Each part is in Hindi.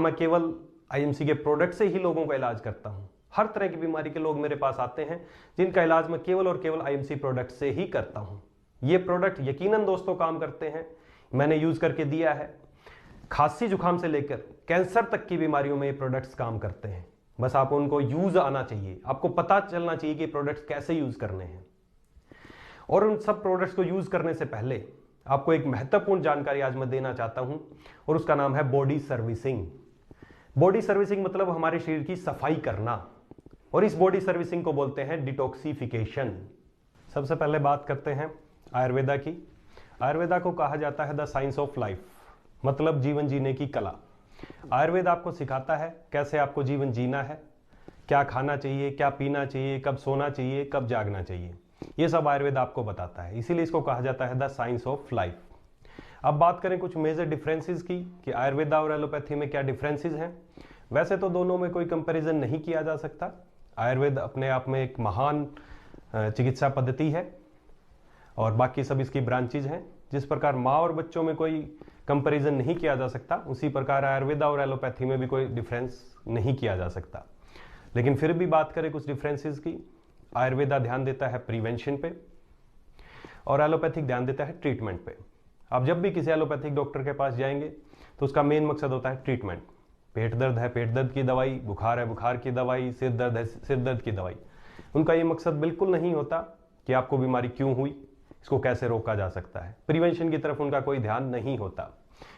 मैं केवल आईएमसी के प्रोडक्ट से ही लोगों का इलाज करता हूं। हर तरह की बीमारी के लोग मेरे पास आते हैं जिनका इलाज मैं केवल और केवल आईएमसी प्रोडक्ट से ही करता हूं। ये प्रोडक्ट यकीनन दोस्तों काम करते हैं, मैंने यूज करके दिया है। खांसी जुकाम से लेकर कैंसर तक की बीमारियों में ये प्रोडक्ट्स काम करते हैं। बस आपको उनको यूज आना चाहिए, आपको पता चलना चाहिए कि प्रोडक्ट्स कैसे यूज करने हैं। और उन सब प्रोडक्ट्स को यूज करने से पहले आपको एक महत्वपूर्ण जानकारी आज मैं देना चाहता हूं, और उसका नाम है बॉडी सर्विसिंग। बॉडी सर्विसिंग मतलब हमारे शरीर की सफाई करना, और इस बॉडी सर्विसिंग को बोलते हैं डिटॉक्सिफिकेशन। सबसे पहले बात करते हैं आयुर्वेदा की। आयुर्वेदा को कहा जाता है द साइंस ऑफ लाइफ, मतलब जीवन जीने की कला। आयुर्वेद आपको सिखाता है कैसे आपको जीवन जीना है, क्या खाना चाहिए, क्या पीना चाहिए, कब सोना चाहिए, कब जागना चाहिए, ये सब आयुर्वेद आपको बताता है। इसीलिए इसको कहा जाता है द साइंस ऑफ लाइफ। अब बात करें कुछ मेजर डिफरेंसेस की कि आयुर्वेदा और एलोपैथी में क्या डिफरेंसेस हैं। वैसे तो दोनों में कोई कंपैरिजन नहीं किया जा सकता। आयुर्वेद अपने आप में एक महान चिकित्सा पद्धति है और बाकी सब इसकी ब्रांचेज हैं। जिस प्रकार माँ और बच्चों में कोई कंपैरिजन नहीं किया जा सकता, उसी प्रकार आयुर्वेदा और एलोपैथी में भी कोई डिफरेंस नहीं किया जा सकता। लेकिन फिर भी बात करें कुछ डिफरेंसेस की, आयुर्वेदा ध्यान देता है प्रिवेंशन पे और एलोपैथिक ध्यान देता है ट्रीटमेंट पे। आप जब भी किसी एलोपैथिक डॉक्टर के पास जाएंगे तो उसका मेन मकसद होता है ट्रीटमेंट। पेट दर्द है पेट दर्द की दवाई, बुखार है बुखार की दवाई, सिर दर्द है सिर दर्द की दवाई। उनका ये मकसद बिल्कुल नहीं होता कि आपको बीमारी क्यों हुई, इसको कैसे रोका जा सकता है। प्रिवेंशन की तरफ उनका कोई ध्यान नहीं होता।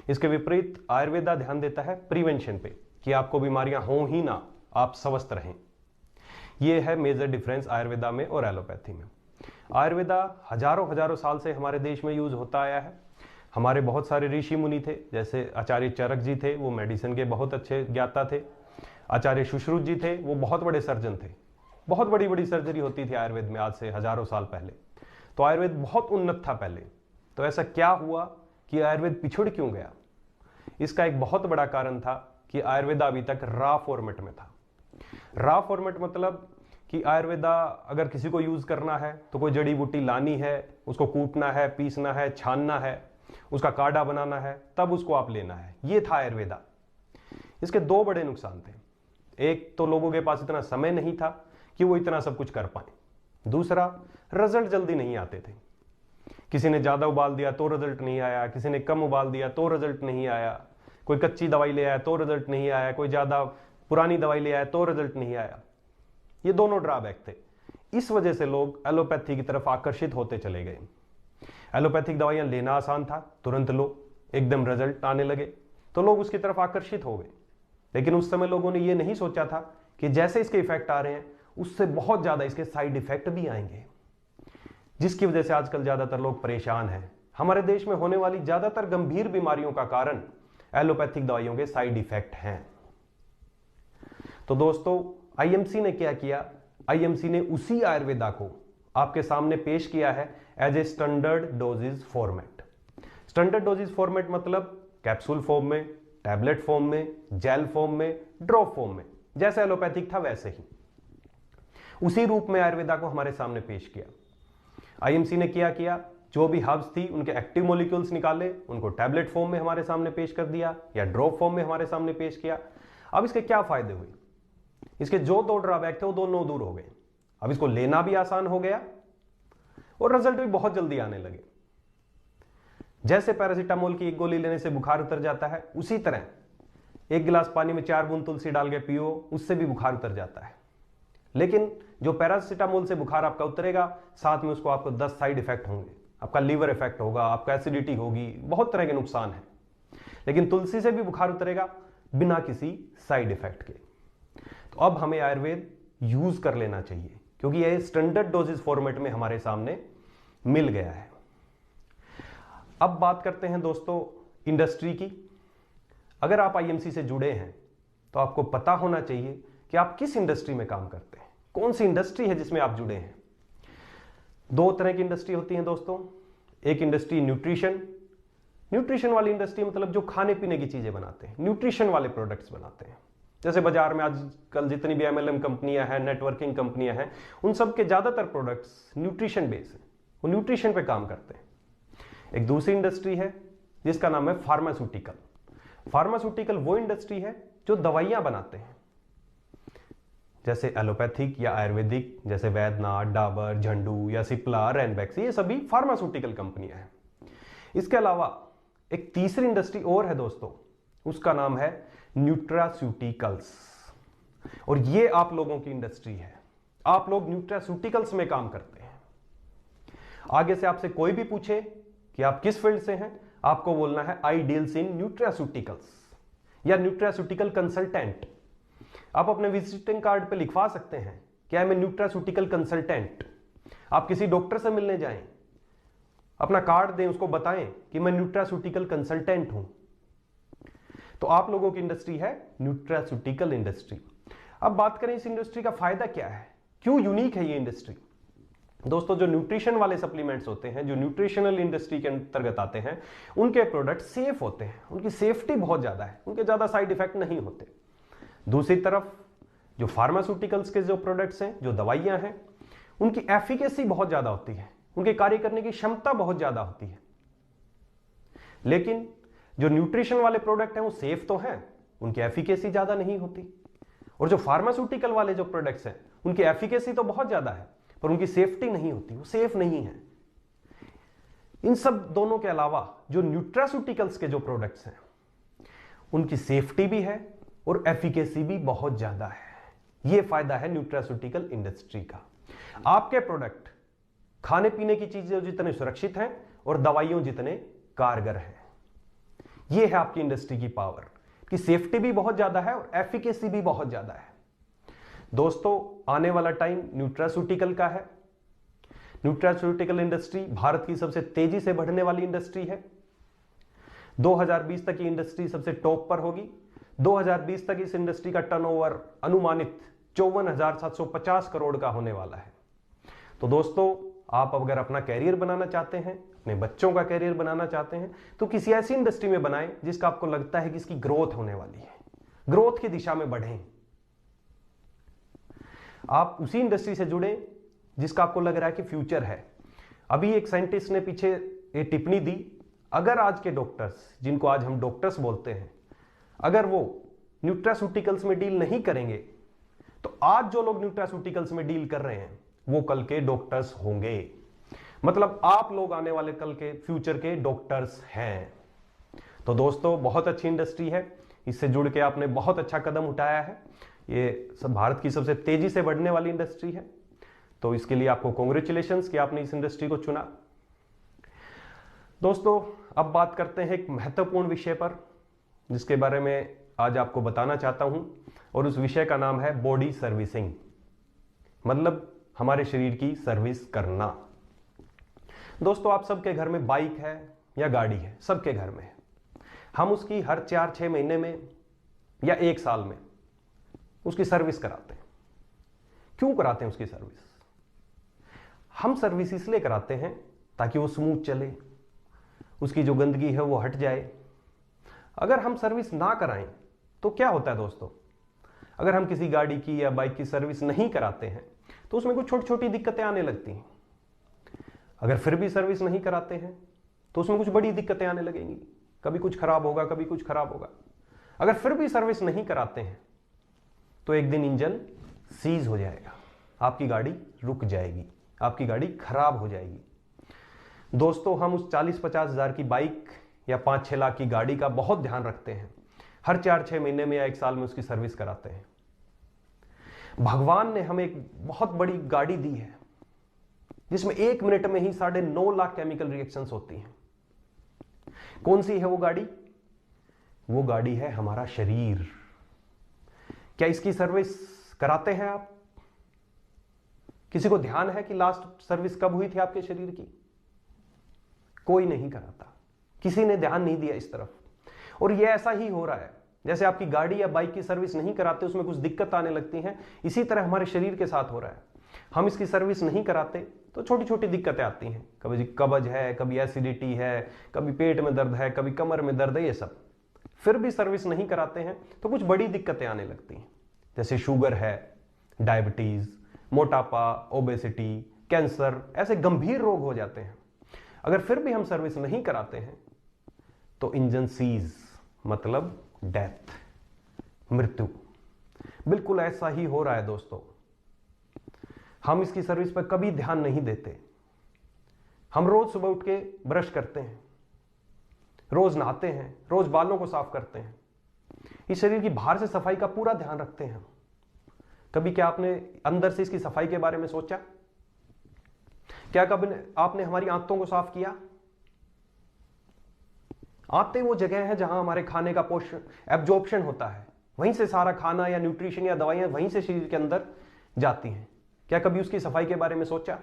इसके विपरीत आयुर्वेदा ध्यान देता है प्रिवेंशन पे कि आपको बीमारियां हों ही ना, आप स्वस्थ रहें। यह है मेजर डिफरेंस आयुर्वेदा में और एलोपैथी में। आयुर्वेदा हजारों हजारों साल से हमारे देश में यूज होता आया है। हमारे बहुत सारे ऋषि मुनि थे, जैसे आचार्य चरक जी थे, वो मेडिसिन के बहुत अच्छे ज्ञाता थे। आचार्य सुश्रुत जी थे, वो बहुत बड़े सर्जन थे। बहुत बड़ी बड़ी सर्जरी होती थी आयुर्वेद में आज से हजारों साल पहले। तो आयुर्वेद बहुत उन्नत था पहले। तो ऐसा क्या हुआ कि आयुर्वेद पिछड़ क्यों गया? इसका एक बहुत बड़ा कारण था कि आयुर्वेदा अभी तक रॉ फॉर्मेट में था। रॉ फॉर्मेट मतलब कि आयुर्वेदा अगर किसी को यूज करना है तो कोई जड़ी बूटी लानी है, उसको कूटना है, पीसना है, छानना है, उसका काढ़ा बनाना है, तब उसको आप लेना है। ये था आयुर्वेदा। इसके दो बड़े नुकसान थे। एक तो लोगों के पास इतना समय नहीं था कि वो इतना सब कुछ कर पाए। दूसरा, रिजल्ट जल्दी नहीं आते थे। किसी ने ज्यादा उबाल दिया तो रिजल्ट नहीं आया, किसी ने कम उबाल दिया तो रिजल्ट नहीं आया, कोई कच्ची दवाई ले आया तो रिजल्ट नहीं आया, कोई ज्यादा पुरानी दवाई ले आया तो रिजल्ट नहीं आया। ये दोनों ड्रॉबैक थे। इस वजह से लोग एलोपैथी की तरफ आकर्षित होते चले गए। एलोपैथिक दवाइयां लेना आसान था, तुरंत लो, एकदम रिजल्ट आने लगे, तो लोग उसकी तरफ आकर्षित हो गए। लेकिन उस समय लोगों ने यह नहीं सोचा था कि जैसे इसके इफेक्ट आ रहे हैं उससे बहुत ज्यादा इसके साइड इफेक्ट भी आएंगे, जिसकी वजह से आजकल ज्यादातर लोग परेशान हैं। हमारे देश में होने वाली ज्यादातर गंभीर बीमारियों का कारण एलोपैथिक दवाइयों के साइड इफेक्ट हैं। तो दोस्तों, आईएमसी ने क्या किया? आईएमसी ने उसी आयुर्वेदा को आपके सामने पेश किया है as a standard dosage format. Standard dosage format मतलब कैप्सूल फॉर्म में, टैबलेट फॉर्म में, जेल फॉर्म में, ड्रॉप फॉर्म में, जैसे एलोपैथिक था वैसे ही उसी रूप में आयुर्वेदा को हमारे सामने पेश किया। आईएमसी ने क्या किया? जो भी हर्ब्स थी उनके एक्टिव मॉलिक्यूल्स निकाले, उनको टैबलेट फॉर्म में हमारे सामने पेश कर दिया या ड्रॉप फॉर्म में हमारे सामने पेश किया। अब इसके क्या फायदे हुए? इसके जो दो ड्रॉबैक थे वो दोनों दूर हो गए। अब इसको लेना भी आसान हो गया और रिजल्ट भी बहुत जल्दी आने लगे। जैसे पैरासीटामोल की एक गोली लेने से बुखार उतर जाता है, उसी तरह एक गिलास पानी में 4 बूंद तुलसी डाल के पियो, उससे भी बुखार उतर जाता है। लेकिन जो पैरासीटामोल से बुखार आपका उतरेगा, साथ में उसको आपको 10 साइड इफेक्ट होंगे। आपका लीवर इफेक्ट होगा, आपका एसिडिटी होगी, बहुत तरह के नुकसान है। लेकिन तुलसी से भी बुखार उतरेगा बिना किसी साइड इफेक्ट के। तो अब हमें आयुर्वेद यूज कर लेना चाहिए, क्योंकि यह स्टैंडर्ड डोजेज फॉर्मेट में हमारे सामने मिल गया है। अब बात करते हैं दोस्तों इंडस्ट्री की। अगर आप आईएमसी से जुड़े हैं तो आपको पता होना चाहिए कि आप किस इंडस्ट्री में काम करते हैं, कौन सी इंडस्ट्री है जिसमें आप जुड़े हैं। दो तरह की इंडस्ट्री होती है दोस्तों। एक इंडस्ट्री न्यूट्रिशन। न्यूट्रिशन वाली इंडस्ट्री मतलब जो खाने पीने की चीजें बनाते हैं, न्यूट्रिशन वाले प्रोडक्ट्स बनाते हैं। जैसे बाजार में आजकल जितनी भी एमएलएम कंपनियां हैं, नेटवर्किंग कंपनियां हैं, उन सब के ज्यादातर प्रोडक्ट्स न्यूट्रिशन बेस है, वो न्यूट्रिशन पे काम करते हैं। एक दूसरी इंडस्ट्री है जिसका नाम है फार्मास्यूटिकल। फार्मास्यूटिकल वो इंडस्ट्री है जो दवाइयां बनाते हैं, जैसे एलोपैथिक या आयुर्वेदिक, जैसे वैद्यनाथ, डाबर, झंडू या सिप्ला, रैनबैक्स, ये सभी फार्मास्यूटिकल कंपनियां हैं। इसके अलावा एक तीसरी इंडस्ट्री और है दोस्तों, उसका नाम है न्यूट्रास्यूटिकल्स, और ये आप लोगों की इंडस्ट्री है। आप लोग न्यूट्रास्यूटिकल्स में काम करते हैं। आगे से आपसे कोई भी पूछे कि आप किस फील्ड से हैं, आपको बोलना है आई डील्स इन न्यूट्रास्यूटिकल्स या न्यूट्रास्यूटिकल कंसल्टेंट। आप अपने विजिटिंग कार्ड पे लिखवा सकते हैं कि I am a nutraceutical consultant. आप किसी डॉक्टर से मिलने जाएं, अपना कार्ड दें, उसको बताएं कि मैं न्यूट्रास्यूटिकल कंसल्टेंट हूं। तो आप लोगों की इंडस्ट्री है न्यूट्रास्यूटिकल इंडस्ट्री। अब बात करें इस इंडस्ट्री का फायदा क्या है, क्यों यूनिक है ये इंडस्ट्री। दोस्तों, जो न्यूट्रिशन वाले सप्लीमेंट्स होते हैं, जो न्यूट्रिशनल इंडस्ट्री के अंतर्गत आते हैं, उनके प्रोडक्ट सेफ होते हैं, उनकी सेफ्टी बहुत ज्यादा है, उनके ज्यादा साइड इफेक्ट नहीं होते। दूसरी तरफ जो फार्मास्यूटिकल्स के जो प्रोडक्ट्स हैं, जो दवाइयां हैं, उनकी एफिकेसी बहुत ज्यादा होती है, उनके कार्य करने की क्षमता बहुत ज्यादा होती है। लेकिन जो न्यूट्रिशन वाले प्रोडक्ट हैं वो सेफ तो हैं, उनकी एफिकेसी ज्यादा नहीं होती। और जो फार्मास्यूटिकल वाले जो प्रोडक्ट्स हैं, उनकी एफिकेसी तो बहुत ज्यादा है, पर उनकी सेफ्टी नहीं होती, वो सेफ नहीं है। इन सब दोनों के अलावा जो न्यूट्रास्यूटिकल्स के जो प्रोडक्ट्स हैं, उनकी सेफ्टी भी है और एफिकेसी भी बहुत ज्यादा है। यह फायदा है न्यूट्रास्यूटिकल इंडस्ट्री का। आपके प्रोडक्ट खाने पीने की चीजें जितने सुरक्षित हैं और दवाइयों जितने कारगर हैं। यह है आपकी इंडस्ट्री की पावर, कि सेफ्टी भी बहुत ज्यादा है और एफिकेसी भी बहुत ज्यादा है। दोस्तों, आने वाला टाइम न्यूट्रास्यूटिकल का है। न्यूट्रास्यूटिकल इंडस्ट्री भारत की सबसे तेजी से बढ़ने वाली इंडस्ट्री है। 2020 तक ये इंडस्ट्री सबसे टॉप पर होगी। 2020 तक इस इंडस्ट्री का टर्नओवर अनुमानित 54,750 करोड़ का होने वाला है। तो दोस्तों, आप अगर अपना कैरियर बनाना चाहते हैं, अपने बच्चों का कैरियर बनाना चाहते हैं, तो किसी ऐसी इंडस्ट्री में बनाएं जिसका आपको लगता है कि इसकी ग्रोथ होने वाली है, ग्रोथ की दिशा में बढ़ें। आप उसी इंडस्ट्री से जुड़ें जिसका आपको लग रहा है कि फ्यूचर है। अभी एक साइंटिस्ट ने पीछे ये टिप्पणी दी, अगर आज के डॉक्टर्स, जिनको आज हम डॉक्टर्स बोलते हैं, अगर वो न्यूट्रास्यूटिकल्स में डील नहीं करेंगे, तो आज जो लोग न्यूट्रास्यूटिकल्स में डील कर रहे हैं वो कल के डॉक्टर्स होंगे। मतलब आप लोग आने वाले कल के फ्यूचर के डॉक्टर्स हैं। तो दोस्तों, बहुत अच्छी इंडस्ट्री है, इससे जुड़ के आपने बहुत अच्छा कदम उठाया है। ये सब भारत की सबसे तेजी से बढ़ने वाली इंडस्ट्री है, तो इसके लिए आपको कांग्रेचुलेशंस कि आपने इस इंडस्ट्री को चुना। दोस्तों, अब बात करते हैं एक महत्वपूर्ण विषय पर, जिसके बारे में आज आपको बताना चाहता हूं, और उस विषय का नाम है बॉडी सर्विसिंग, मतलब हमारे शरीर की सर्विस करना। दोस्तों, आप सबके घर में बाइक है या गाड़ी है, सबके घर में है। हम उसकी हर 4-6 महीने में या 1 साल में उसकी सर्विस कराते हैं। क्यों कराते हैं उसकी सर्विस? हम सर्विस इसलिए कराते हैं ताकि वो स्मूथ चले, उसकी जो गंदगी है वो हट जाए। अगर हम सर्विस ना कराएं तो क्या होता है दोस्तों, अगर हम किसी गाड़ी की या बाइक की सर्विस नहीं कराते हैं तो उसमें कुछ छोटी छोटी दिक्कतें आने लगती हैं। अगर फिर भी सर्विस नहीं कराते हैं तो उसमें कुछ बड़ी दिक्कतें आने लगेंगी, कभी कुछ खराब होगा, कभी कुछ खराब होगा। अगर फिर भी सर्विस नहीं कराते हैं तो एक दिन इंजन सीज हो जाएगा, आपकी गाड़ी रुक जाएगी, आपकी गाड़ी खराब हो जाएगी। दोस्तों, हम उस 40-50 हज़ार की बाइक या 5-6 लाख की गाड़ी का बहुत ध्यान रखते हैं, हर 4-6 महीने में या 1 साल में उसकी सर्विस कराते हैं। भगवान ने हमें एक बहुत बड़ी गाड़ी दी है जिसमें 1 मिनट में ही 9.5 लाख केमिकल रिएक्शंस होती हैं। कौन सी है वो गाड़ी? वो गाड़ी है हमारा शरीर। क्या इसकी सर्विस कराते हैं आप? किसी को ध्यान है कि लास्ट सर्विस कब हुई थी आपके शरीर की? कोई नहीं कराता, किसी ने ध्यान नहीं दिया इस तरफ। और ये ऐसा ही हो रहा है, जैसे आपकी गाड़ी या बाइक की सर्विस नहीं कराते, उसमें कुछ दिक्कत आने लगती हैं, इसी तरह हमारे शरीर के साथ हो रहा है। हम इसकी सर्विस नहीं कराते तो छोटी छोटी दिक्कतें आती हैं, कभी कब्ज है, कभी एसिडिटी है, कभी पेट में दर्द है, कभी कमर में दर्द है, ये सब। फिर भी सर्विस नहीं कराते हैं तो कुछ बड़ी दिक्कतें आने लगती हैं, जैसे शुगर है, डायबिटीज, मोटापा, ओबेसिटी, कैंसर, ऐसे गंभीर रोग हो जाते हैं। अगर फिर भी हम सर्विस नहीं कराते हैं तो इंजन सीज, मतलब डेथ, मृत्यु। बिल्कुल ऐसा ही हो रहा है दोस्तों। हम इसकी सर्विस पर कभी ध्यान नहीं देते। हम रोज सुबह उठ के ब्रश करते हैं, रोज नहाते हैं, रोज बालों को साफ करते हैं, इस शरीर की बाहर से सफाई का पूरा ध्यान रखते हैं। कभी क्या आपने अंदर से इसकी सफाई के बारे में सोचा? क्या कभी आपने हमारी आंतों को साफ किया? आंतें वो जगह है जहां हमारे खाने का पोषण एब्जॉर्प्शन होता है, वहीं से सारा खाना या न्यूट्रिशन या दवाइयां वहीं से शरीर के अंदर जाती हैं। क्या कभी उसकी सफाई के बारे में सोचा?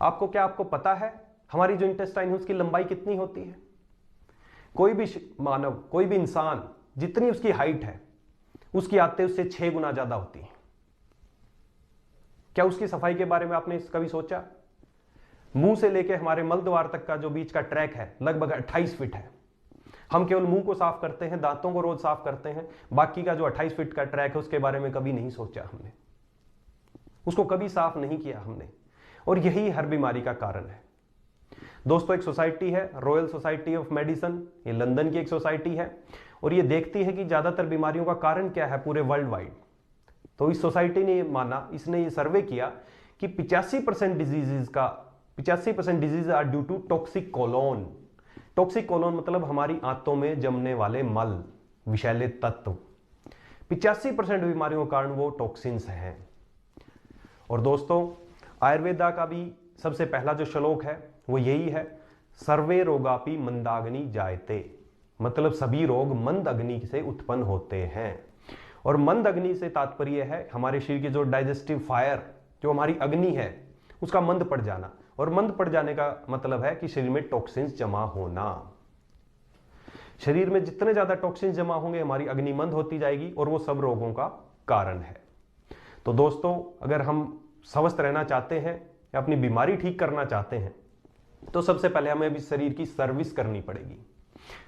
आपको पता है हमारी जो इंटेस्टाइन है उसकी लंबाई कितनी होती है? कोई भी मानव, कोई भी इंसान, जितनी उसकी हाइट है उसकी आंतें उससे 6 गुना ज्यादा होती हैं। क्या उसकी सफाई के बारे में आपने कभी सोचा? मुंह से लेकर हमारे मल द्वार तक का जो बीच का ट्रैक है लगभग 28 फीट है। हम केवल मुंह को साफ करते हैं, दांतों को रोज साफ करते हैं, बाकी का जो 28 फीट का ट्रैक है उसके बारे में कभी नहीं सोचा हमने, उसको कभी साफ नहीं किया हमने। और यही हर बीमारी का कारण है दोस्तों। एक सोसाइटी है रॉयल सोसाइटी ऑफ मेडिसिन, ये लंदन की एक सोसाइटी है और ये देखती है कि ज्यादातर बीमारियों का कारण क्या है पूरे वर्ल्ड वाइड। तो इस सोसाइटी ने माना, इसने ये सर्वे किया कि 85% diseases are due to toxic colon. Toxic colon मतलब हमारी आंतों में जमने वाले मल, विषैले तत्व। 85% बीमारियों का कारण वो टॉक्सिन्स हैं। और दोस्तों आयुर्वेदा का भी सबसे पहला जो श्लोक है वो यही है, सर्वे रोगापि मंदाग्नि जायते, मतलब सभी रोग मंद अग्नि से उत्पन्न होते हैं। और मंद अग्नि से तात्पर्य है हमारे शरीर की जो डाइजेस्टिव फायर, जो हमारी अग्नि है उसका मंद पड़ जाना। और मंद पड़ जाने का मतलब है कि शरीर में टॉक्सिन्स जमा होना। शरीर में जितने ज्यादा टॉक्सिन्स जमा होंगे हमारी अग्नि मंद होती जाएगी और वो सब रोगों का कारण है। तो दोस्तों अगर हम स्वस्थ रहना चाहते हैं या अपनी बीमारी ठीक करना चाहते हैं तो सबसे पहले हमें अभी शरीर की सर्विस करनी पड़ेगी,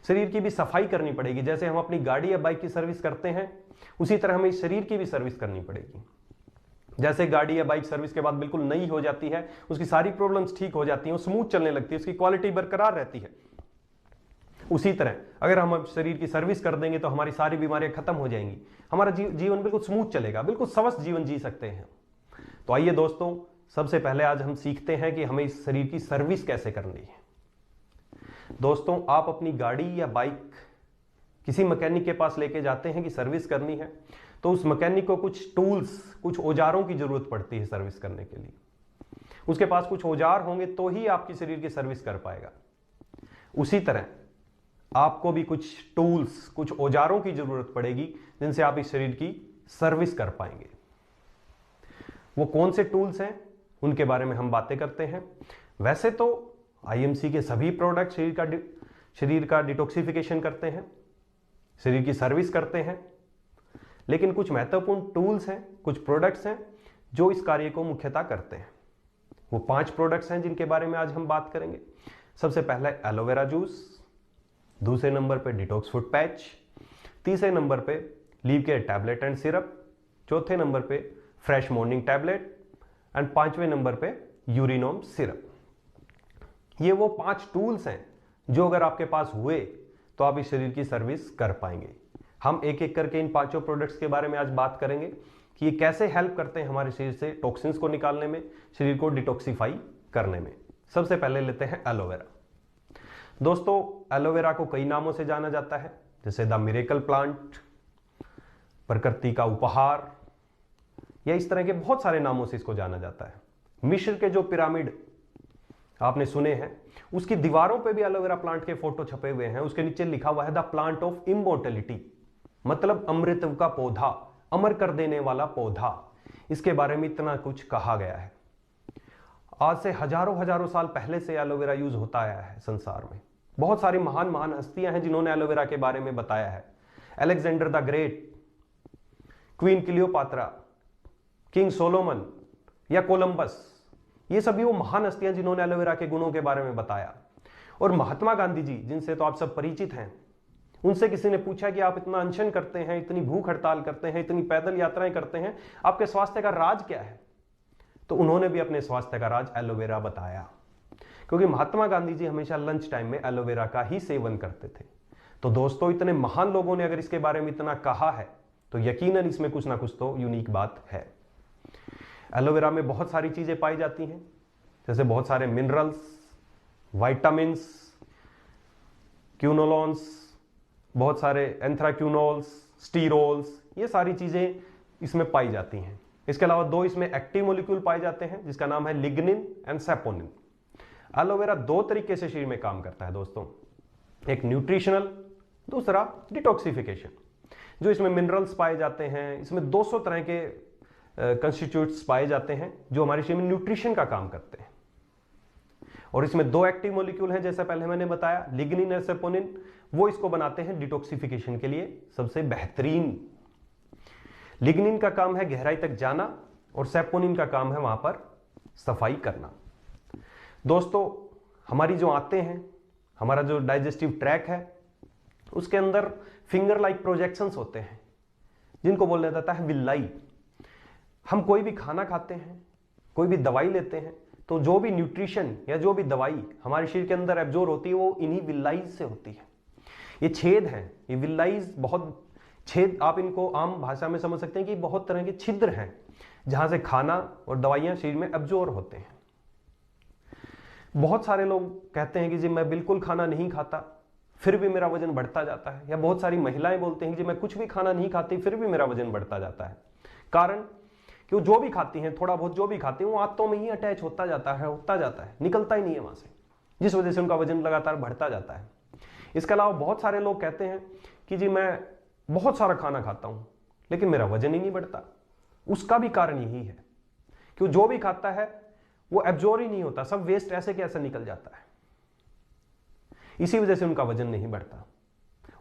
शरीर की भी सफाई करनी पड़ेगी। जैसे हम अपनी गाड़ी या बाइक की सर्विस करते हैं उसी तरह हमें शरीर की भी सर्विस करनी पड़ेगी। जैसे गाड़ी या बाइक सर्विस के बाद बिल्कुल नई हो जाती है, उसकी सारी प्रॉब्लम्स ठीक हो जाती हैं, स्मूथ चलने लगती है, उसकी क्वालिटी बरकरार रहती है, उसी तरह अगर हम शरीर की सर्विस कर देंगे तो हमारी सारी बीमारियां खत्म हो जाएंगी, हमारा जीवन बिल्कुल स्मूथ चलेगा, बिल्कुल स्वस्थ जीवन जी सकते हैं। तो आइए दोस्तों सबसे पहले आज हम सीखते हैं कि हमें इस शरीर की सर्विस कैसे करनी है। दोस्तों आप अपनी गाड़ी या बाइक किसी मैकेनिक के पास लेके जाते हैं कि सर्विस करनी है, तो उस मैकेनिक को कुछ टूल्स, कुछ औजारों की जरूरत पड़ती है सर्विस करने के लिए। उसके पास कुछ औजार होंगे तो ही आपकी शरीर की सर्विस कर पाएगा। उसी तरह आपको भी कुछ टूल्स, कुछ औजारों की जरूरत पड़ेगी जिनसे आप इस शरीर की सर्विस कर पाएंगे। वो कौन से टूल्स हैं उनके बारे में हम बातें करते हैं। वैसे तो आईएमसी के सभी प्रोडक्ट शरीर का डिटॉक्सिफिकेशन करते हैं, शरीर की सर्विस करते हैं, लेकिन कुछ महत्वपूर्ण टूल्स हैं, कुछ प्रोडक्ट्स हैं जो इस कार्य को मुख्यतः करते हैं। वो 5 प्रोडक्ट्स हैं जिनके बारे में आज हम बात करेंगे। सबसे पहला है एलोवेरा जूस, दूसरे नंबर पे डिटॉक्स फुट पैच, तीसरे नंबर पे Liv care tablet and syrup, चौथे नंबर पे फ्रेश मॉर्निंग टैबलेट एंड 5वें नंबर पे यूरिनोम सिरप। ये वो 5 टूल्स हैं जो अगर आपके पास हुए तो आप इस शरीर की सर्विस कर पाएंगे। हम एक एक करके इन 5 प्रोडक्ट्स के बारे में आज बात करेंगे कि ये कैसे हेल्प करते हैं हमारे शरीर से टॉक्सिन्स को निकालने में, शरीर को डिटॉक्सिफाई करने में। सबसे पहले लेते हैं एलोवेरा। दोस्तों एलोवेरा को कई नामों से जाना जाता है, जैसे द मिरेकल प्लांट, प्रकृति का उपहार, या इस तरह के बहुत सारे नामों से इसको जाना जाता है। मिस्र के जो पिरामिड आपने सुने हैं उसकी दीवारों पे भी एलोवेरा प्लांट के फोटो छपे हुए हैं। उसके नीचे लिखा हुआ है द प्लांट ऑफ इमोर्टलिटी, मतलब अमृत का पौधा, अमर कर देने वाला पौधा। इसके बारे में इतना कुछ कहा गया है। आज से हजारों हजारों साल पहले से एलोवेरा यूज होता आया है संसार में। बहुत सारी महान महान हस्तियां हैं जिन्होंने एलोवेरा के बारे में बताया है। Alexander the great, queen Cleopatra, king Solomon या कोलंबस, ये सभी वो महान हस्तियां जिन्होंने एलोवेरा के गुणों के बारे में बताया। और महात्मा गांधी जी, जिनसे तो आप सब परिचित हैं, उनसे किसी ने पूछा कि आप इतना अनशन करते हैं, इतनी भूख हड़ताल करते हैं, इतनी पैदल यात्राएं करते हैं, आपके स्वास्थ्य का राज क्या है? तो उन्होंने भी अपने स्वास्थ्य का राज एलोवेरा बताया, क्योंकि महात्मा गांधी जी हमेशा लंच टाइम में एलोवेरा का ही सेवन करते थे। तो दोस्तों इतने महान लोगों ने अगर इसके बारे में इतना कहा है तो यकीनन इसमें कुछ ना कुछ तो यूनिक बात है। एलोवेरा में बहुत सारी चीजें पाई जाती हैं, जैसे बहुत सारे मिनरल्स, वाइटामिन्स, क्यूनोलॉन्स, बहुत सारे एंथ्राक्यूनोल्स, स्टीरोल्स, ये सारी चीजें इसमें पाई जाती हैं। इसके अलावा दो इसमें एक्टिव मॉलिक्यूल पाए जाते हैं जिसका नाम है लिग्निन एंड सैपोनिन। एलोवेरा दो तरीके से शरीर में काम करता है दोस्तों, एक न्यूट्रिशनल, दूसरा डिटॉक्सिफिकेशन। जो इसमें मिनरल्स पाए जाते हैं, इसमें 200 तरह के कंस्टिट्यूट्स पाए जाते हैं जो हमारे शरीर में न्यूट्रिशन का काम करते हैं। और इसमें दो एक्टिव मॉलिक्यूल हैं, जैसे पहले मैंने बताया, लिग्निन और सैपोनिन, वो इसको बनाते हैं डिटॉक्सिफिकेशन के लिए सबसे बेहतरीन। लिग्निन का काम है गहराई तक जाना और सैपोनिन का काम है वहां पर सफाई करना। दोस्तों हमारी जो आंतें हैं, हमारा जो डाइजेस्टिव ट्रैक है, उसके अंदर फिंगर लाइक प्रोजेक्शंस होते हैं जिनको बोला जाता है विल्लाई। हम कोई भी खाना खाते हैं, कोई भी दवाई लेते हैं, तो जो भी न्यूट्रिशन या जो भी दवाई हमारे शरीर के अंदर एब्जॉर्ब होती है वो इन्हीं विल्लाइज से होती है। ये छेद हैं, ये विल्लाइज, बहुत छेद, आप इनको आम भाषा में समझ सकते हैं कि बहुत तरह के छिद्र हैं जहां से खाना और दवाइयां शरीर में एब्जॉर्ब होते हैं। बहुत सारे लोग कहते हैं कि जी मैं बिल्कुल खाना नहीं खाता फिर भी मेरा वजन बढ़ता जाता है, या बहुत सारी महिलाएं बोलते हैं कि जी मैं कुछ भी खाना नहीं खाती फिर भी मेरा वजन बढ़ता जाता है। कारण कि वो जो भी खाती हैं, थोड़ा बहुत जो भी खाती हैं, वो आंतों में ही अटैच होता जाता है, निकलता ही नहीं है वहां से, जिस वजह से उनका वजन लगातार बढ़ता जाता है। इसके अलावा बहुत सारे लोग कहते हैं कि जी मैं बहुत सारा खाना खाता हूं लेकिन मेरा वजन ही नहीं बढ़ता। उसका भी कारण यही है कि जो भी खाता है वो एब्जॉर्ब ही नहीं होता, सब वेस्ट ऐसे कैसे निकल जाता है, इसी वजह से उनका वजन नहीं बढ़ता।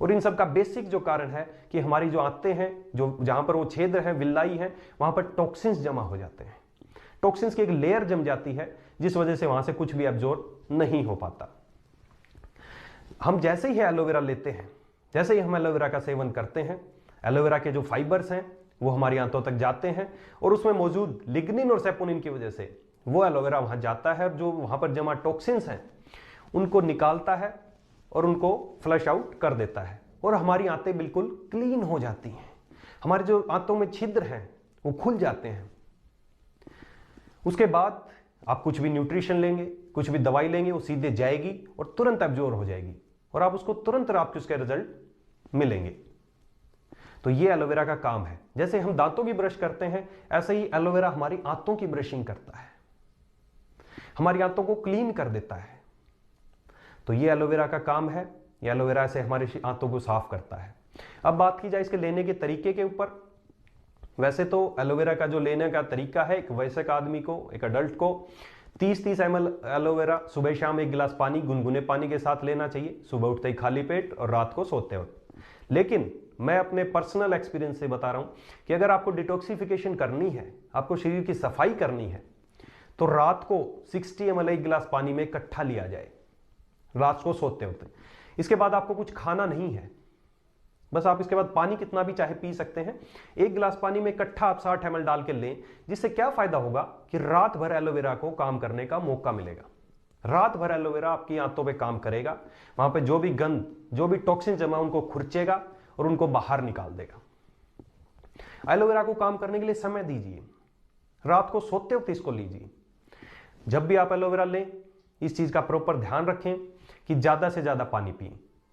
और इन सब का बेसिक जो कारण है कि हमारी जो आंतें हैं, जो जहां पर वो छेद है, विल्लाई है, वहां पर टॉक्सिन्स जमा हो जाते हैं। टॉक्सिन्स की एक लेयर जम जाती है जिस वजह से वहां से कुछ भी एब्जॉर्ब नहीं हो पाता। हम जैसे ही एलोवेरा लेते हैं, जैसे ही हम एलोवेरा का सेवन करते हैं, एलोवेरा के जो फाइबर्स हैं वो हमारी आंतों तक जाते हैं और उसमें मौजूद लिग्निन और सैपोनिन की वजह से वो एलोवेरा वहां जाता है, जो वहां पर जमा टॉक्सिन्स हैं उनको निकालता है और उनको फ्लश आउट कर देता है और हमारी आंतें बिल्कुल क्लीन हो जाती हैं। हमारे जो आंतों में छिद्र हैं वो खुल जाते हैं। उसके बाद आप कुछ भी न्यूट्रिशन लेंगे, कुछ भी दवाई लेंगे, वो सीधे जाएगी और तुरंत एब्जॉर्ब हो जाएगी और आप उसको तुरंत आपके उसके रिजल्ट मिलेंगे। तो ये एलोवेरा का काम है। जैसे हम दांतों की ब्रश करते हैं, ऐसे ही एलोवेरा हमारी आंतों की ब्रशिंग करता है, हमारी आंतों को क्लीन कर देता है। तो ये एलोवेरा का काम है, ये एलोवेरा से हमारी आंतों को साफ करता है। अब बात की जाए इसके लेने के तरीके के ऊपर, वैसे तो एलोवेरा का जो लेने का तरीका है, एक वयस्क आदमी को, एक अडल्ट को 30-30 ml एलोवेरा सुबह शाम 1 गिलास पानी, गुनगुने पानी के साथ लेना चाहिए, सुबह उठते ही खाली पेट और रात को सोते वक्त। लेकिन मैं अपने पर्सनल एक्सपीरियंस से बता रहा हूं कि अगर आपको डिटॉक्सिफिकेशन करनी है, आपको शरीर की सफाई करनी है, तो रात को 60 ml 1 गिलास पानी में इकट्ठा लिया जाए रात को सोते वक्त। इसके बाद आपको कुछ खाना नहीं है, बस आप इसके बाद पानी कितना भी चाहे पी सकते हैं। 1 गिलास पानी में इकट्ठा आप 60 ml डाल के लें, जिससे क्या फायदा होगा कि रात भर एलोवेरा को काम करने का मौका मिलेगा। रात भर एलोवेरा आपकी आंतों पे काम करेगा, वहां पे जो भी गंद, जो भी टॉक्सिन जमा उनको खुरचेगा और उनको बाहर निकाल देगा। एलोवेरा को काम करने के लिए समय दीजिए, रात को सोते वक्त इसको लीजिए। जब भी आप एलोवेरा लें, इस चीज का प्रॉपर ध्यान रखें कि ज्यादा से ज्यादा पानी पिएं।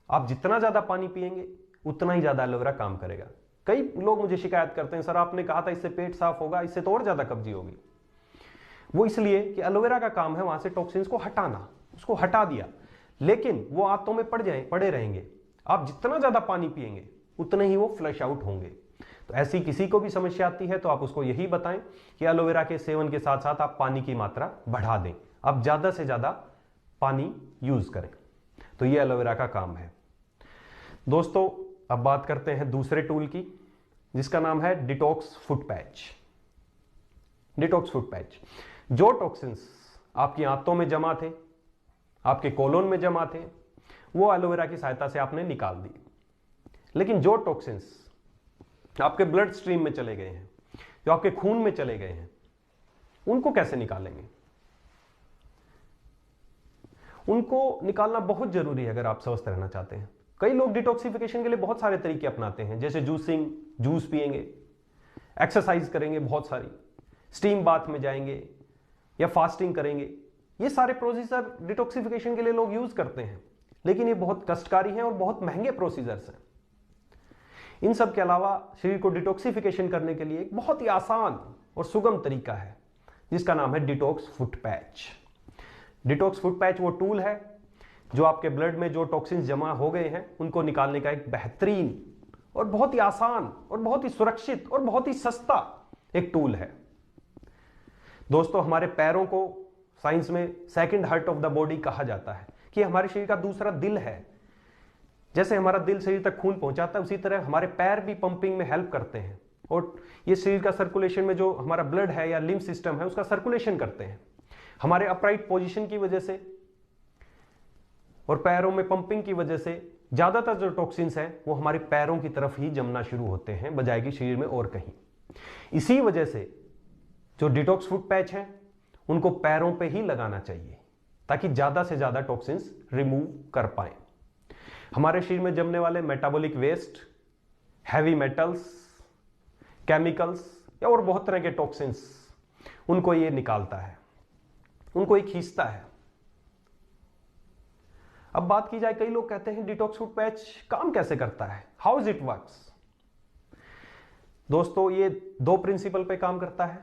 आप जितना ज्यादा पानी पिएंगे उतना ही ज्यादा एलोवेरा काम करेगा। कई लोग मुझे शिकायत करते हैं, सर आपने कहा था इससे पेट साफ होगा, इससे तो और ज्यादा कब्जी होगी। वो इसलिए कि एलोवेरा का काम है वहां से टॉक्सिन्स को हटाना, उसको हटा दिया, लेकिन वो आंतों में पड़े रहेंगे। आप जितना ज्यादा पानी पिएंगे उतने ही वो फ्लश आउट होंगे। तो ऐसी किसी को भी समस्या आती है तो आप उसको यही बताएं कि एलोवेरा के सेवन के साथ साथ आप पानी की मात्रा बढ़ा दें, आप ज्यादा से ज्यादा पानी यूज करें। तो ये एलोवेरा का काम है। दोस्तों अब बात करते हैं दूसरे टूल की, जिसका नाम है detox foot patch. Detox foot patch, जो टॉक्सिन्स आपकी आंतों में जमा थे, आपके कोलोन में जमा थे, वो एलोवेरा की सहायता से आपने निकाल दी। लेकिन जो टॉक्सिन्स आपके ब्लड स्ट्रीम में चले गए हैं, जो आपके खून में चले गए हैं, उनको कैसे निकालेंगे? उनको निकालना बहुत जरूरी है अगर आप स्वस्थ रहना चाहते हैं। कई लोग डिटॉक्सिफिकेशन के लिए बहुत सारे तरीके अपनाते हैं, जैसे जूसिंग, जूस पिएंगे, एक्सरसाइज करेंगे बहुत सारी, स्टीम बाथ में जाएंगे या फास्टिंग करेंगे। ये सारे प्रोसीजर डिटॉक्सिफिकेशन के लिए लोग यूज करते हैं, लेकिन ये बहुत कष्टकारी हैं और बहुत महंगे प्रोसीजर्स हैं। इन सब के अलावा शरीर को डिटॉक्सिफिकेशन करने के लिए एक बहुत ही आसान और सुगम तरीका है, जिसका नाम है detox foot patch. Detox foot patch वो टूल है जो आपके ब्लड में जो टॉक्सिन्स जमा हो गए हैं उनको निकालने का एक बेहतरीन और बहुत ही आसान और बहुत ही सुरक्षित और बहुत ही सस्ता एक टूल है। दोस्तों, हमारे पैरों को साइंस में second heart of the body कहा जाता है, कि हमारे शरीर का दूसरा दिल है। जैसे हमारा दिल शरीर तक खून पहुंचाता है, उसी तरह हमारे पैर भी पंपिंग में हेल्प करते हैं, और ये शरीर का सर्कुलेशन में जो हमारा ब्लड है या लिम्फ सिस्टम है उसका सर्कुलेशन करते हैं। हमारे अपराइट पोजीशन की वजह से और पैरों में पंपिंग की वजह से ज्यादातर जो टॉक्सिन्स हैं वो हमारे पैरों की तरफ ही जमना शुरू होते हैं, बजाय कि शरीर में और कहीं। इसी वजह से जो डिटॉक्स फुट पैच है उनको पैरों पे ही लगाना चाहिए, ताकि ज्यादा से ज्यादा टॉक्सिन्स रिमूव कर पाए। हमारे शरीर में जमने वाले metabolic waste, heavy metals, chemicals या और बहुत तरह के टॉक्सिन्स, उनको ये निकालता है, उनको ये खींचता है। अब बात की जाए, कई लोग कहते हैं डिटॉक्स फुट पैच काम कैसे करता है, हाउ इज इट वर्क्स। दोस्तों, ये दो प्रिंसिपल पे काम करता है।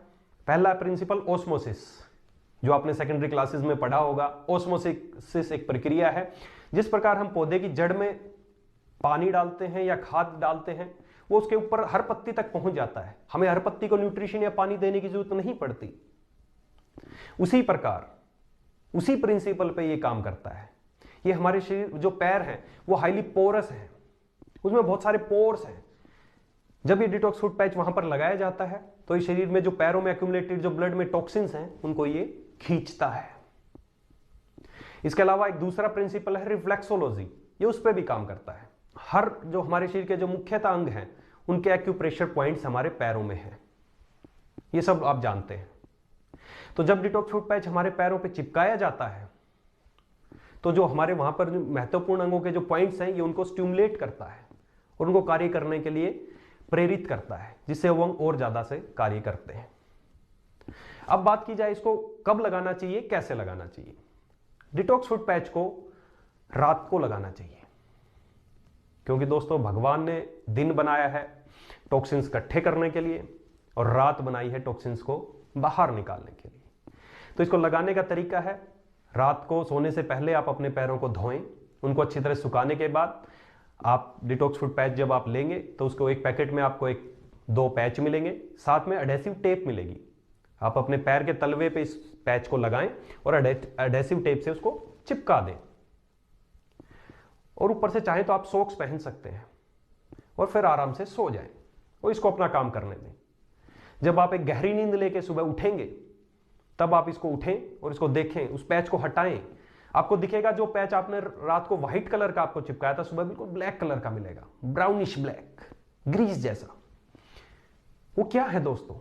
पहला प्रिंसिपल ओस्मोसिस, जो आपने सेकेंडरी क्लासेस में पढ़ा होगा। ओस्मोसिस एक प्रक्रिया है, जिस प्रकार हम पौधे की जड़ में पानी डालते हैं या खाद डालते हैं, वो उसके ऊपर हर पत्ती तक पहुंच जाता है। हमें हर पत्ती को न्यूट्रिशन या पानी देने की जरूरत नहीं पड़ती। उसी प्रकार, उसी प्रिंसिपल पे ये काम करता है। ये हमारे शरीर, जो पैर हैं वो हाईली पोरस हैं, उसमें बहुत सारे पोर्स हैं। जब ये डिटॉक्स फुट पैच वहां पर लगाया जाता है तो इस शरीर में जो पैरों में एक्यूमुलेटेड जो ब्लड में टॉक्सिन्स हैं उनको ये खींचता है। इसके अलावा एक दूसरा प्रिंसिपल है रिफ्लेक्सोलॉजी, ये उस पर भी काम करता है। हर जो हमारे शरीर के जो मुख्यतः अंग हैं उनके एक्यूप्रेशर पॉइंट्स हमारे पैरों में हैं, ये सब आप जानते हैं। तो जब डिटॉक्स फुट पैच हमारे पैरों पे चिपकाया जाता है तो जो हमारे वहां पर महत्वपूर्ण अंगों के जो पॉइंट्स हैं ये उनको स्टिमुलेट करता है और उनको कार्य करने के लिए प्रेरित करता है, जिससे वो अंग और ज्यादा से कार्य करते हैं। अब बात की जाए इसको कब लगाना चाहिए, कैसे लगाना चाहिए। डिटॉक्स फुट पैच को रात को लगाना चाहिए, क्योंकि दोस्तों भगवान ने दिन बनाया है टॉक्सिन्स इकट्ठे करने के लिए और रात बनाई है टॉक्सिन्स को बाहर निकालने के लिए। तो इसको लगाने का तरीका है, रात को सोने से पहले आप अपने पैरों को धोएं, उनको अच्छी तरह सुखाने के बाद आप डिटॉक्स फुट पैच जब आप लेंगे तो उसको एक पैकेट में आपको एक 2 पैच मिलेंगे, साथ में एडहेसिव टेप मिलेगी। आप अपने पैर के तलवे पे इस पैच को लगाएं और एडहेसिव टेप से उसको चिपका दें, और ऊपर से चाहें तो आप सॉक्स पहन सकते हैं और फिर आराम से सो जाएं और इसको अपना काम करने दें। जब आप एक गहरी नींद लेके सुबह उठेंगे तब आप इसको उठें और इसको देखें, उस पैच को हटाएं। आपको दिखेगा जो पैच आपने रात को व्हाइट कलर का आपको चिपकाया था, सुबह बिल्कुल ब्लैक कलर का मिलेगा, ब्राउनिश ब्लैक, ग्रीस जैसा। वो क्या है दोस्तों,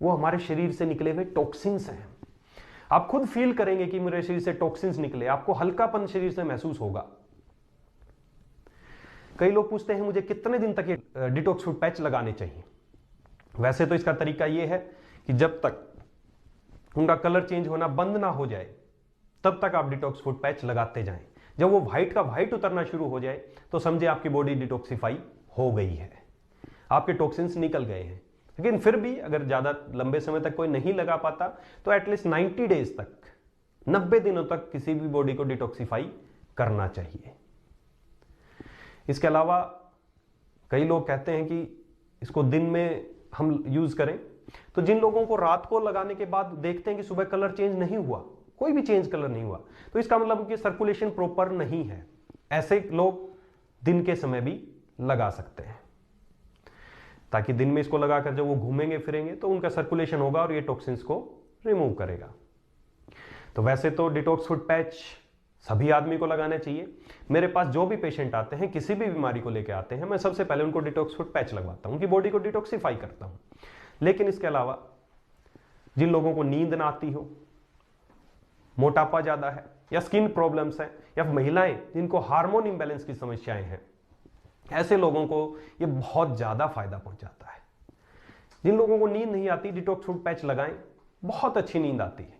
वो हमारे शरीर से निकले हुए टॉक्सिन्स हैं। आप खुद फील करेंगे कि मेरे शरीर से टॉक्सिन्स निकले, आपको हल्कापन शरीर से महसूस होगा। कई लोग पूछते हैं मुझे कितने दिन तक ये डिटॉक्स फुट पैच लगाने चाहिए। वैसे तो इसका तरीका यह है कि जब तक उनका कलर चेंज होना बंद ना हो जाए तब तक आप डिटॉक्स फुट पैच लगाते जाएं। जब वो व्हाइट का व्हाइट उतरना शुरू हो जाए तो समझे आपकी बॉडी डिटॉक्सिफाई हो गई है, आपके टॉक्सिन्स निकल गए हैं। लेकिन फिर भी अगर ज्यादा लंबे समय तक कोई नहीं लगा पाता तो एटलीस्ट 90 डेज तक, 90 दिनों तक किसी भी बॉडी को डिटॉक्सिफाई करना चाहिए। इसके अलावा कई लोग कहते हैं कि इसको दिन में हम यूज करें, तो जिन लोगों को रात को लगाने के बाद देखते हैं कि सुबह कलर चेंज नहीं हुआ, कोई भी चेंज कलर नहीं हुआ, तो इसका मतलब कि सर्कुलेशन प्रॉपर नहीं है। ऐसे लोग दिन के समय भी लगा सकते हैं, ताकि दिन में इसको लगाकर जब वो घूमेंगे फिरेंगे तो उनका सर्कुलेशन होगा और ये टॉक्सिन्स को रिमूव करेगा। तो वैसे तो डिटॉक्स फुट पैच सभी आदमी को लगाना चाहिए। मेरे पास जो भी पेशेंट आते हैं, किसी भी बीमारी को लेकर आते हैं, मैं सबसे पहले उनको डिटॉक्स फुट पैच लगवाता हूं, उनकी बॉडी को डिटॉक्सिफाई करता हूं। लेकिन इसके अलावा जिन लोगों को नींद ना आती हो, मोटापा ज्यादा है, या स्किन प्रॉब्लम्स हैं, या महिलाएं जिनको हार्मोन इंबैलेंस की समस्याएं हैं, ऐसे लोगों को ये बहुत ज्यादा फायदा पहुंचाता है। जिन लोगों को नींद नहीं आती, डिटॉक्स फुट पैच लगाएं, बहुत अच्छी नींद आती है।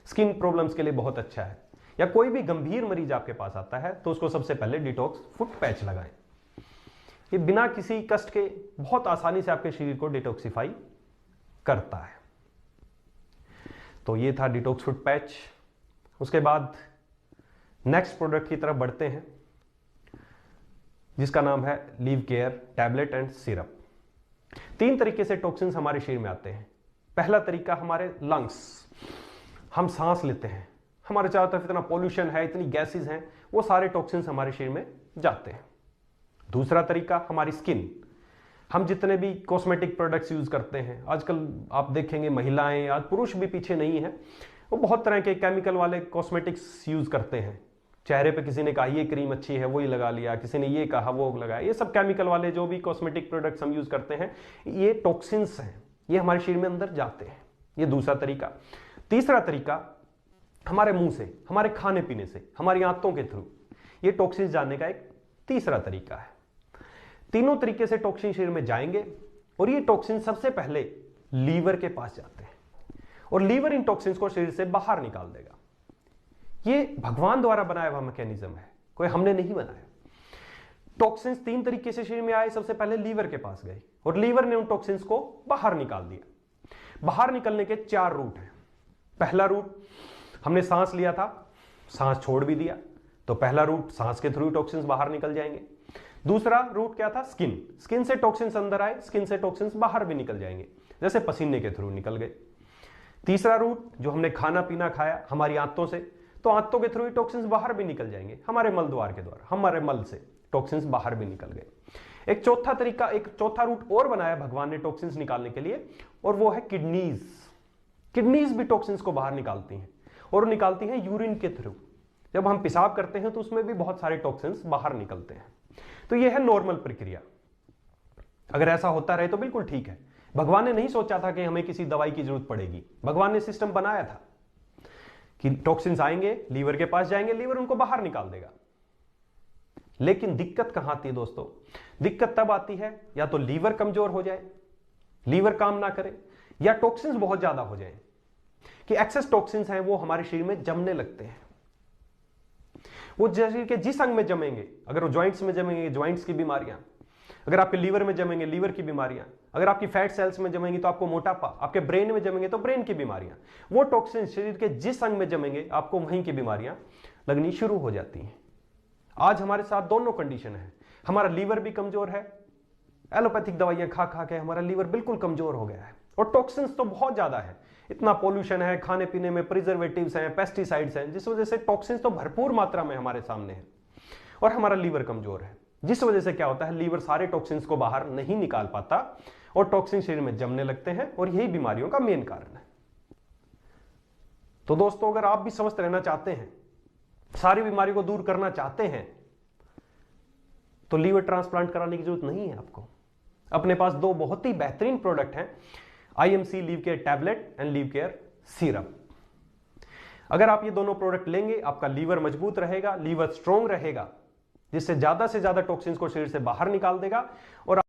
स्किन प्रॉब्लम्स के लिए बहुत अच्छा है। या कोई भी गंभीर मरीज आपके पास आता है तो उसको सबसे पहले डिटॉक्स फुट पैच लगाएं। ये बिना किसी कष्ट के बहुत आसानी से आपके शरीर को डिटॉक्सिफाई करता है। तो ये था डिटॉक्स फुट पैच। उसके बाद नेक्स्ट प्रोडक्ट की तरफ बढ़ते हैं, जिसका नाम है leave care tablet and syrup. 3 तरीके से टॉक्सिन्स हमारे शरीर में आते हैं। पहला तरीका हमारे लंग्स, हम सांस लेते हैं, हमारे चारों तरफ इतना पॉल्यूशन है, इतनी गैसेस हैं, वो सारे टॉक्सिन्स हमारे शरीर में जाते हैं। दूसरा तरीका हमारी स्किन, हम जितने भी कॉस्मेटिक प्रोडक्ट्स यूज करते हैं, आजकल आप देखेंगे महिलाएं, आज पुरुष भी पीछे नहीं है, वो बहुत तरह के केमिकल वाले कॉस्मेटिक्स यूज करते हैं। चेहरे पे किसी ने कहा ये क्रीम अच्छी है, वही लगा लिया, किसी ने ये कहा वो लगाया। ये सब केमिकल वाले जो भी कॉस्मेटिक प्रोडक्ट्स हम यूज करते हैं, ये टॉक्सिन्स हैं, ये हमारे शरीर में अंदर जाते हैं। ये दूसरा तरीका। तीसरा तरीका हमारे मुंह से, हमारे खाने पीने से, हमारी आंतों के थ्रू ये टॉक्सिन्स जाने का एक तीसरा तरीका है। तीनों तरीके से टॉक्सिन शरीर में जाएंगे और ये टॉक्सिन सबसे पहले लीवर के पास जाते हैं और लीवर इन टॉक्सिन्स को शरीर से बाहर निकाल देगा। ये भगवान द्वारा बनाया हुआ मैकेनिज्म है, कोई हमने नहीं बनाया। टॉक्सिन्स 3 तरीके से शरीर में आए, सबसे पहले लीवर के पास गए और लीवर ने उन टॉक्सिन्स को बाहर निकाल दिया। बाहर निकलने के 4 रूट हैं। पहला रूट, हमने सांस लिया था, सांस छोड़ भी दिया, तो पहला रूट सांस के थ्रू टॉक्सिन्स बाहर निकल जाएंगे। दूसरा रूट क्या था? स्किन, स्किन से टॉक्सिन्स अंदर आए, स्किन से टॉक्सिन्स बाहर भी निकल जाएंगे, जैसे पसीने के थ्रू निकल गए। तीसरा रूट, जो हमने खाना पीना खाया हमारी आंतों से, तो आंतों के थ्रू टॉक्सिन्स बाहर भी निकल जाएंगे, हमारे मल द्वार के द्वारा, हमारे मल से टॉक्सिन्स बाहर भी निकल गए। एक चौथा तरीका, एक चौथा रूट और बनाया भगवान ने टॉक्सिन्स निकालने के लिए, और वो है किडनीज। किडनीज भी टॉक्सिन्स को बाहर निकालती हैं और निकालती हैं यूरिन के थ्रू। जब हम पेशाब करते हैं तो उसमें भी बहुत सारे टॉक्सिन्स बाहर निकलते हैं। तो यह है नॉर्मल प्रक्रिया। अगर ऐसा होता रहे तो बिल्कुल ठीक है। भगवान ने नहीं सोचा था कि हमें किसी दवाई की जरूरत पड़ेगी, भगवान ने सिस्टम बनाया था कि टॉक्सिन्स आएंगे, लीवर के पास जाएंगे, लीवर उनको बाहर निकाल देगा। लेकिन दिक्कत कहां आती है दोस्तों? दिक्कत तब आती है या तो लीवर कमजोर हो जाए, लीवर काम ना करे, या टॉक्सिन्स बहुत ज्यादा हो जाए कि एक्सेस टॉक्सिन्स हैं वो हमारे शरीर में जमने लगते हैं। वो शरीर के जिस अंग में जमेंगे, अगर वो ज्वाइंट्स में जमेंगे, ज्वाइंट्स की बीमारियां, अगर आपके लीवर में जमेंगे, लीवर की बीमारियां, अगर आपकी फैट सेल्स में जमेंगी तो आपको मोटापा, आपके ब्रेन में जमेंगे तो ब्रेन की बीमारियां। वो टॉक्सिन शरीर के जिस अंग में जमेंगे आपको वहीं की बीमारियां लगनी शुरू हो जाती हैं। आज हमारे साथ दोनों कंडीशन है। हमारा लीवर भी कमजोर है, एलोपैथिक दवाइयां खा खा के हमारा लीवर बिल्कुल कमजोर हो गया है, और टॉक्सिन्स तो बहुत ज्यादा है। इतना पॉल्यूशन है, खाने पीने में प्रिजर्वेटिव्स हैं, पेस्टिसाइड्स हैं, जिस वजह से टॉक्सिन्स तो भरपूर मात्रा में हमारे सामने है, और हमारा लीवर कमजोर है, जिस वजह से क्या होता है, लीवर सारे टॉक्सिन्स को बाहर नहीं निकाल पाता और टॉक्सिन शरीर में जमने लगते हैं, और यही बीमारियों का मेन कारण है। तो दोस्तों, अगर आप भी स्वस्थ रहना चाहते हैं, सारी बीमारी को दूर करना चाहते हैं, तो लीवर ट्रांसप्लांट कराने की जरूरत नहीं है आपको। अपने पास 2 बहुत ही बेहतरीन प्रोडक्ट हैं, IMC leave care tablet and leave care syrup. अगर आप ये दोनों प्रोडक्ट लेंगे, आपका लीवर मजबूत रहेगा, लीवर स्ट्रॉन्ग रहेगा, जिससे ज्यादा से ज्यादा टॉक्सिन्स को शरीर से बाहर निकाल देगा और